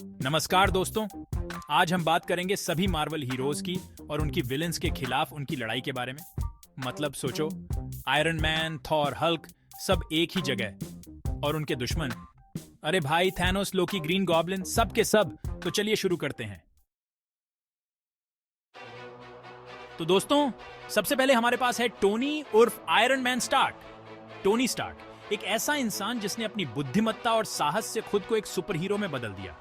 नमस्कार दोस्तों। आज हम बात करेंगे सभी मार्वल हीरोज की और उनकी विलेंस के खिलाफ उनकी लड़ाई के बारे में। मतलब सोचो, आयरन मैन, थॉर, हल्क सब एक ही जगह और उनके दुश्मन, अरे भाई, थैनोस, लोकी, ग्रीन गॉब्लिन, सब के सब। तो चलिए शुरू करते हैं। तो दोस्तों, सबसे पहले हमारे पास है टोनी उर्फ Iron Man Stark. Tony Stark एक ऐसा इंसान जिसने अपनी बुद्धिमत्ता और साहस से खुद को एक सुपर हीरो में बदल दिया।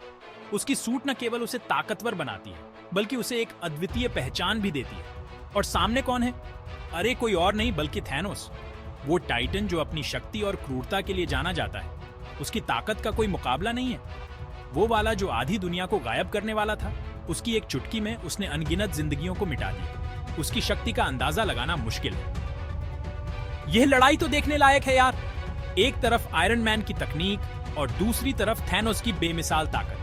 उसकी सूट न केवल उसे ताकतवर बनाती है, बल्कि उसे एक अद्वितीय पहचान भी देती है। और सामने कौन है? अरे कोई और नहीं बल्कि थैनोस, वो टाइटन जो अपनी शक्ति और क्रूरता के लिए जाना जाता है। उसकी ताकत का कोई मुकाबला नहीं है। वो वाला जो आधी दुनिया को गायब करने वाला था, उसकी एक चुटकी में उसने अनगिनत जिंदगियों को मिटा दिया। उसकी शक्ति का अंदाजा लगाना मुश्किल है। यह लड़ाई तो देखने लायक है यार। एक तरफ आयरन मैन की तकनीक और दूसरी तरफ थैनोस की बेमिसाल ताकत।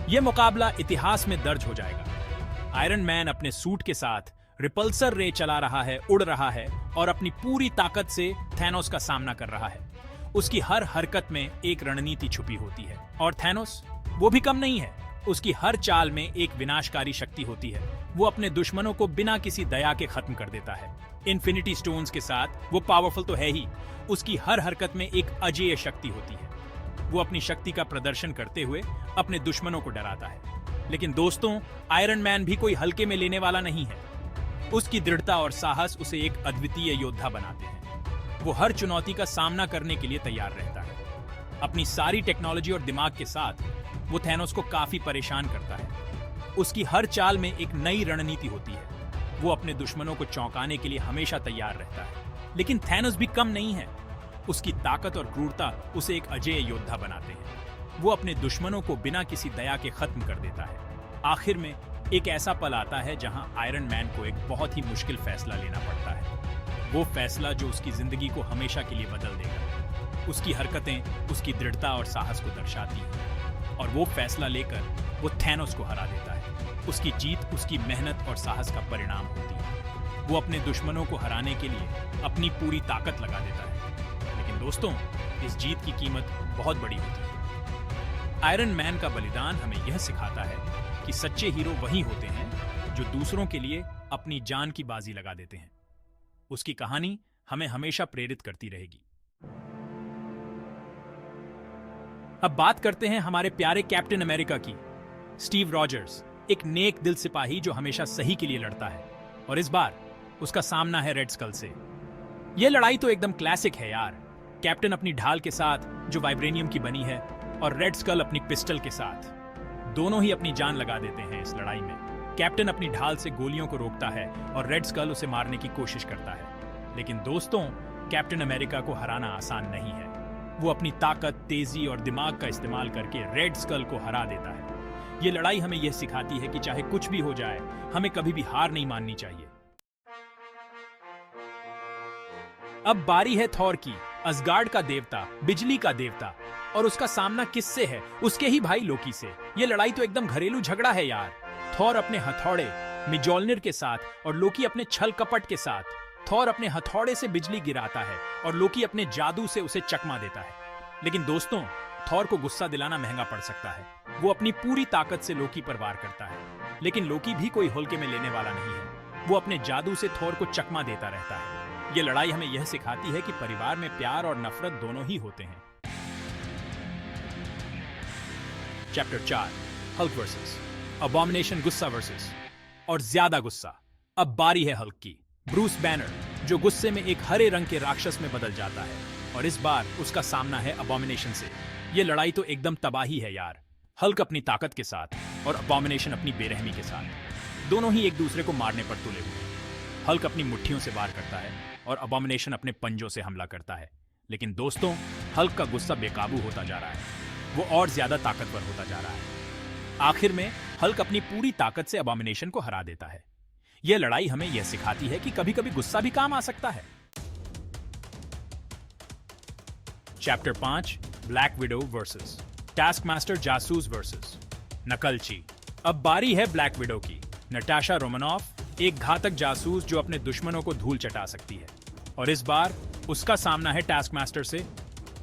यह मुकाबला इतिहास में दर्ज हो जाएगा। आयरन मैन अपने सूट के साथ रिपल्सर रे चला रहा है, उड़ रहा है और अपनी पूरी ताकत से थैनोस का सामना कर रहा है। उसकी हर हरकत में एक रणनीति छुपी होती है। और थैनोस, वो भी कम नहीं है। उसकी हर चाल में एक विनाशकारी शक्ति होती है। वो अपने दुश्मनों को बिना किसी दया के खत्म कर देता है। इन्फिनिटी स्टोन्स के साथ वो पावरफुल तो है ही, उसकी हर हरकत में एक अजेय शक्ति होती है। वो अपनी शक्ति का प्रदर्शन करते हुए अपने दुश्मनों को डराता है। लेकिन दोस्तों, आयरन मैन भी कोई हल्के में लेने वाला नहीं है। उसकी दृढ़ता और साहस उसे एक अद्वितीय योद्धा बनाते हैं। वो हर चुनौती का सामना करने के लिए तैयार रहता है। अपनी सारी टेक्नोलॉजी और दिमाग के साथ वो थैनोस को काफी परेशान करता है। उसकी हर चाल में एक नई रणनीति होती है। वो अपने दुश्मनों को चौंकाने के लिए हमेशा तैयार रहता है। लेकिन थैनोस भी कम नहीं है। उसकी ताकत और क्रूरता उसे एक अजेय योद्धा बनाते हैं। वो अपने दुश्मनों को बिना किसी दया के खत्म कर देता है। आखिर में एक ऐसा पल आता है जहां आयरन मैन को एक बहुत ही मुश्किल फैसला लेना पड़ता है। वो फैसला जो उसकी जिंदगी को हमेशा के लिए बदल देगा। उसकी हरकतें उसकी दृढ़ता और साहस को दर्शाती हैं। और वो फैसला लेकर वो थैनोस को हरा देता है। उसकी जीत उसकी मेहनत और साहस का परिणाम होती है। वो अपने दुश्मनों को हराने के लिए अपनी पूरी ताकत लगा देता है। लेकिन दोस्तों, इस जीत की कीमत बहुत बड़ी होती है। आयरन मैन का बलिदान हमें यह सिखाता है कि सच्चे हीरो वही होते हैं जो दूसरों के लिए अपनी जान की बाजी लगा देते हैं। उसकी कहानी हमें हमेशा प्रेरित करती रहेगी। अब बात करते हैं हमारे प्यारे कैप्टन अमेरिका की। स्टीव रॉजर्स एक नेक दिल सिपाही जो हमेशा सही के लिए लड़ता है। और इस बार उसका सामना है रेड स्कल से। यह लड़ाई तो एकदम क्लासिक है यार। कैप्टन अपनी ढाल के साथ जो वाइब्रेनियम की बनी है और रेड स्कल अपनी पिस्टल के साथ। दोनों ही अपनी जान लगा देते हैं इस लड़ाई में। कैप्टन अपनी ढाल से गोलियों को रोकता है और रेड स्कल उसे मारने की कोशिश करता है। लेकिन दोस्तों, कैप्टन अमेरिका को हराना आसान नहीं है। वो अपनी ताकत, तेजी और दिमाग का इस्तेमाल करके रेड स्कल को हरा देता है। ये लड़ाई हमें यह सिखाती है कि चाहे कुछ भी हो जाए, हमें कभी भी हार नहीं माननी चाहिए। अब बारी है थॉर की, असगार्ड का देवता, बिजली का देवता। और उसका सामना किससे है? उसके ही भाई लोकी से। यह लड़ाई तो एकदम घरेलू झगड़ा है यार। थॉर अपने हथौड़े मिजोल्निर के साथ और लोकी अपने छल कपट के साथ। थॉर अपने हथौड़े से बिजली गिराता है और लोकी अपने जादू से उसे चकमा देता है। लेकिन दोस्तों, थॉर को गुस्सा दिलाना महंगा पड़ सकता है। वो अपनी पूरी ताकत से लोकी पर वार करता है। लेकिन लोकी भी कोई हल्के में लेने वाला नहीं है। वो अपने जादू से थॉर को चकमा देता रहता है। ये लड़ाई हमें यह सिखाती है कि परिवार में प्यार और नफरत दोनों ही होते हैं। Chapter 4, Hulk versus Abomination. गुस्सा वर्सेस और ज्यादा गुस्सा। अब बारी है हल्क की। ब्रूस बैनर जो गुस्से में एक हरे रंग के राक्षस में बदल जाता है। और इस बार उसका सामना है अबॉमिनेशन से। यह लड़ाई तो एकदम तबाही है यार। हल्क अपनी ताकत के साथ और अबॉमिनेशन अपनी बेरहमी के साथ। दोनों ही एक दूसरे को मारने पर तुले हुए हैं। हल्क अपनी मुट्ठियों से वार करता है और अबॉमिनेशन अपने पंजों से हमला करता है। लेकिन दोस्तों, हल्क का गुस्सा बेकाबू होता जा रहा है। वो और ज्यादा ताकतवर होता जा रहा है। आखिर में हल्क अपनी पूरी ताकत से अबॉमिनेशन को हरा देता है। यह लड़ाई हमें यह सिखाती है कि कभी कभी गुस्सा भी काम आ सकता है। Chapter 5, black window versus taskmaster जासूस वर्सेस नकलची। अब बारी है ब्लैक विडो की। नटाशा रोमानोफ एक घातक जासूस जो अपने दुश्मनों को धूल चटा सकती है। और इस बार उसका सामना है टास्कमास्टर से।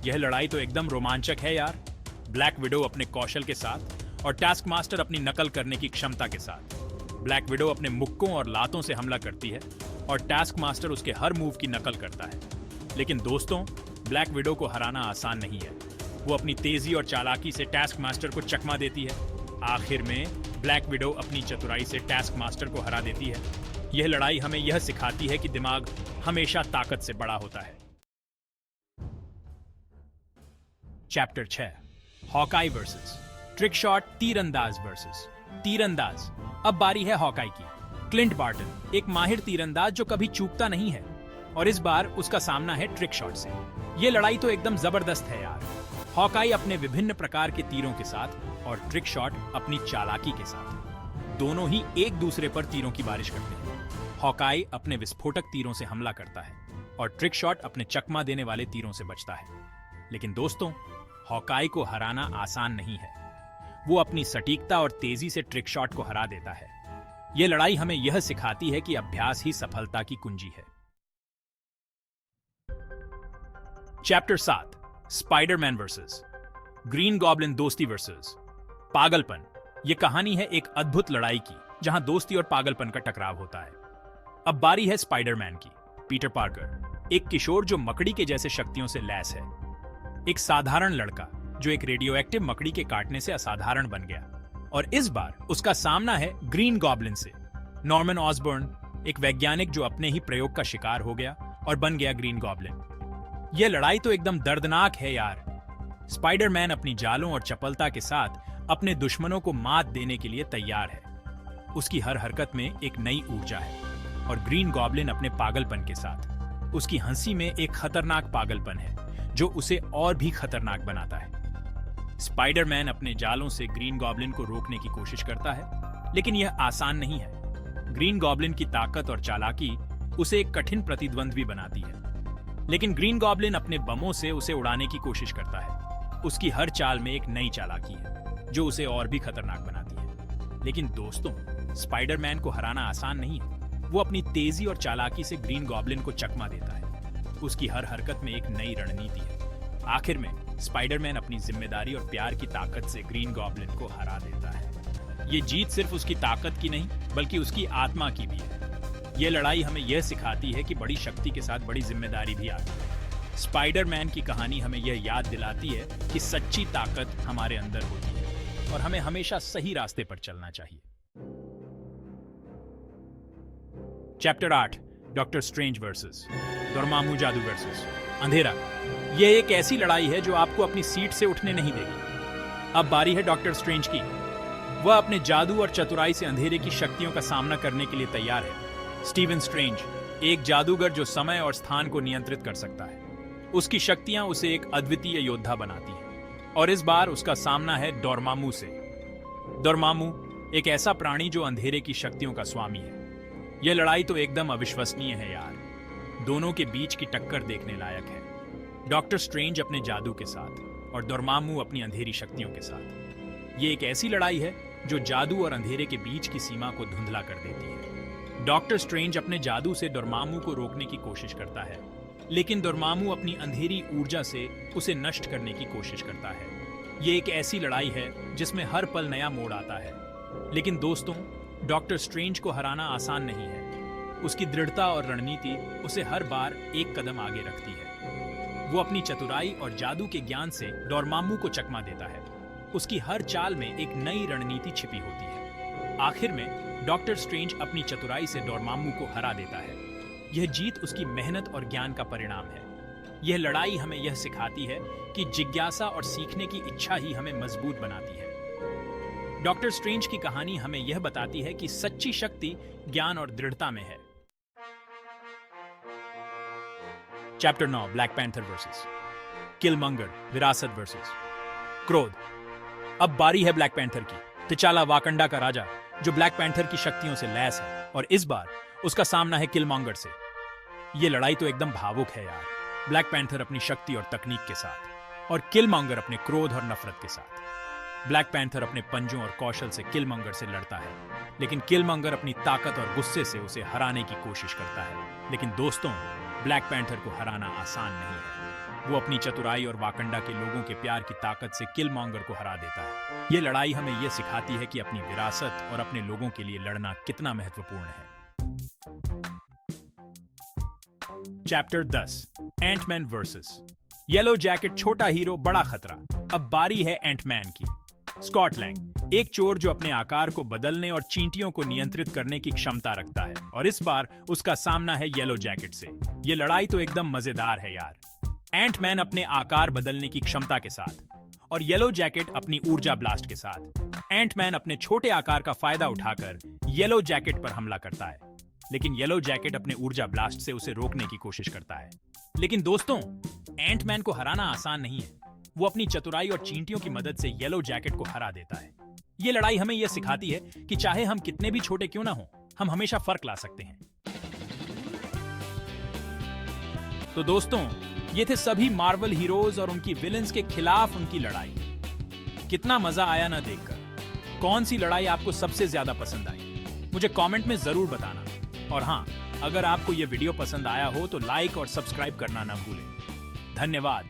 यह लड़ाई तो एकदम रोमांचक है यार। ब्लैक विडो अपने कौशल के साथ और टास्क मास्टर अपनी नकल करने की क्षमता के साथ। ब्लैक विडो अपने मुक्कों और लातों से हमला करती है और टास्क मास्टर उसके हर मूव की नकल करता है। लेकिन दोस्तों, ब्लैक विडो को हराना आसान नहीं है। वो अपनी तेजी और चालाकी से टास्क मास्टर को चकमा देती है। आखिर में ब्लैक विडो अपनी चतुराई से टास्क मास्टर को हरा देती है। यह लड़ाई हमें यह सिखाती है कि दिमाग हमेशा ताकत से बड़ा होता है। Chapter 6, Hawkeye versus trick shot तीरंदाज वर्सेस तीरंदाज। अब बारी है हॉकाई की। क्लिंट बार्टन एक माहिर तीरंदाज जो कभी चूकता नहीं है, और इस बार उसका सामना है ट्रिक शॉट से। यह लड़ाई तो एकदम जबरदस्त है यार। हॉकाई अपने विभिन्न प्रकार के तीरों के साथ और ट्रिक शॉट अपनी चालाकी के साथ दोनों ही एक दूसरे पर तीरों की बारिश करते हैं। हॉकाई अपने विस्फोटक तीरों से हमला करता है और ट्रिक शॉट अपने चकमा देने वाले तीरों से बचता है। लेकिन दोस्तों, हॉकाई को हराना आसान नहीं है। वो अपनी सटीकता और तेजी से ट्रिक शॉट को हरा देता है। यह लड़ाई हमें यह सिखाती है कि अभ्यास ही सफलता की कुंजी है। Chapter 7, Spiderman versus green goblin दोस्ती वर्सेस पागलपन। यह कहानी है एक अद्भुत लड़ाई की जहां दोस्ती और पागलपन का टकराव होता है। अब बारी है स्पाइडरमैन की। पीटर पार्कर एक किशोर जो मकड़ी के जैसे शक्तियों से लैस है। एक साधारण लड़का जो एक रेडियोएक्टिव मकड़ी के काटने से असाधारण बन गया, और इस बार उसका सामना है ग्रीन गॉब्लिन से। नॉर्मन ऑसबर्न एक वैज्ञानिक जो अपने ही प्रयोग का शिकार हो गया और बन गया ग्रीन गॉब्लिन। यह लड़ाई तो एकदम दर्दनाक है यार। स्पाइडरमैन अपनी जालों और चपलता के साथ अपने दुश्मनों को मात देने के लिए तैयार है। उसकी हर हरकत में एक नई ऊर्जा है, और ग्रीन गॉब्लिन अपने पागलपन के साथ। उसकी हंसी में एक खतरनाक पागलपन है जो उसे और भी खतरनाक बनाता है। स्पाइडरमैन अपने जालों से ग्रीन गॉब्लिन को रोकने की कोशिश करता है, लेकिन यह आसान नहीं है। ग्रीन गॉब्लिन की ताकत और चालाकी उसे एक कठिन प्रतिद्वंद्वी बनाती है। लेकिन ग्रीन गॉब्लिन अपने बमों से उसे उड़ाने की कोशिश करता है। उसकी हर चाल में एक नई चालाकी है जो उसे और भी खतरनाक बनाती है। लेकिन दोस्तों, स्पाइडरमैन को हराना आसान नहीं है। वो अपनी तेजी और चालाकी से ग्रीन गॉब्लिन को चकमा देता है। उसकी हर हरकत में एक नई रणनीति है। आखिर में स्पाइडरमैन अपनी जिम्मेदारी और प्यार की ताकत से ग्रीन गॉब्लिन को हरा देता है। ये जीत सिर्फ उसकी ताकत की नहीं, बल्कि उसकी आत्मा की भी है। यह लड़ाई हमें यह सिखाती है कि बड़ी शक्ति के साथ बड़ी जिम्मेदारी भी आती है। स्पाइडरमैन की कहानी हमें यह याद दिलाती है कि सच्ची ताकत हमारे अंदर होती है और हमें हमेशा सही रास्ते पर चलना चाहिए। Chapter 8, doctor strange versus Doraemon जादू वर्सेस अंधेरा। यह एक ऐसी लड़ाई है जो आपको अपनी सीट से उठने नहीं देगी। अब बारी है डॉक्टर स्ट्रेंज की। वह अपने जादू और चतुराई से अंधेरे की शक्तियों का सामना करने के लिए तैयार है। स्टीवन स्ट्रेंज एक जादूगर जो समय और स्थान को नियंत्रित कर सकता है। उसकी शक्तियां उसे एक अद्वितीय योद्धा बनाती हैं, और इस बार उसका सामना है डोरेमोन से। डोरेमोन एक ऐसा प्राणी जो अंधेरे की शक्तियों का स्वामी है। यह लड़ाई तो एकदम अविश्वसनीय है यार। दोनों के बीच की टक्कर देखने लायक है। डॉक्टर स्ट्रेंज अपने जादू के साथ और डोरेमोन अपनी अंधेरी शक्तियों के साथ। ये एक ऐसी लड़ाई है जो जादू और अंधेरे के बीच की सीमा को धुंधला कर देती है। डॉक्टर स्ट्रेंज अपने जादू से डोरेमोन को रोकने की कोशिश करता है, लेकिन डोरेमोन अपनी अंधेरी ऊर्जा से उसे नष्ट करने की कोशिश करता है। ये एक ऐसी लड़ाई है जिसमें हर पल नया मोड़ आता है। लेकिन दोस्तों, डॉक्टर स्ट्रेंज को हराना आसान नहीं है। उसकी दृढ़ता और रणनीति उसे हर बार एक कदम आगे रखती है। वो अपनी चतुराई और जादू के ज्ञान से डोरेमोन को चकमा देता है। उसकी हर चाल में एक नई रणनीति छिपी होती है। आखिर में डॉक्टर स्ट्रेंज अपनी चतुराई से डोरेमोन को हरा देता है। यह जीत उसकी मेहनत और ज्ञान का परिणाम है। यह लड़ाई हमें यह सिखाती है कि जिज्ञासा और सीखने की इच्छा ही हमें मजबूत बनाती है। डॉक्टर स्ट्रेंज की कहानी हमें यह बताती है कि सच्ची शक्ति ज्ञान और दृढ़ता में है। चैप्टर 9, ब्लैक पैंथर वर्सेस किलमंगर विरासत वर्सेस क्रोध। अब बारी है ब्लैक पैंथर की। तिचाला वाकंडा का राजा जो ब्लैक पैंथर की शक्तियों से लैस है, और इस बार उसका सामना है किलमंगर से। यह लड़ाई तो एकदम भावुक है यार। ब्लैक पैंथर अपनी शक्ति और तकनीक के साथ, और किलमंगर अपने क्रोध और नफरत के साथ। ब्लैक पैंथर अपने पंजों और कौशल से किलमंगर से लड़ता है, लेकिन किलमंगर अपनी ताकत और गुस्से से उसे हराने की कोशिश करता है। लेकिन दोस्तों, ब्लैक पैंथर को हराना आसान नहीं है। वो अपनी चतुराई और वाकंडा के लोगों के प्यार की ताकत से किलमॉन्गर को हरा देता है। ये लड़ाई हमें ये सिखाती है कि अपनी विरासत और अपने लोगों के लिए लड़ना कितना महत्वपूर्ण है। Chapter 10 Ant Man versus yellow jacket, छोटा हीरो बड़ा खतरा। अब बारी है एंटमैन की। स्कॉट लैंग एक चोर जो अपने आकार को बदलने और चींटियों को नियंत्रित करने की क्षमता रखता है, और इस बार उसका सामना है येलो जैकेट से। ये लड़ाई तो एकदम मजेदार है यार। एंटमैन अपने आकार बदलने की क्षमता के साथ और येलो जैकेट अपनी ऊर्जा ब्लास्ट के साथ। एंटमैन अपने छोटे आकार का फायदा उठाकर येलो जैकेट पर हमला करता है, लेकिन येलो जैकेट अपने ऊर्जा ब्लास्ट से उसे रोकने की कोशिश करता है। लेकिन दोस्तों, एंटमैन को हराना आसान नहीं है। वो अपनी चतुराई और चींटियों की मदद से येलो जैकेट को हरा देता है। ये लड़ाई हमें यह सिखाती है कि चाहे हम कितने भी छोटे क्यों ना हो, हम हमेशा फर्क ला सकते हैं। तो दोस्तों, ये थे सभी मार्वल हीरोज और उनकी विलेंस के खिलाफ उनकी लड़ाई। कितना मजा आया ना देखकर। कौन सी लड़ाई आपको सबसे ज्यादा पसंद आई, मुझे कमेंट में जरूर बताना। और हाँ, अगर आपको यह वीडियो पसंद आया हो तो लाइक और सब्सक्राइब करना ना भूलें। धन्यवाद।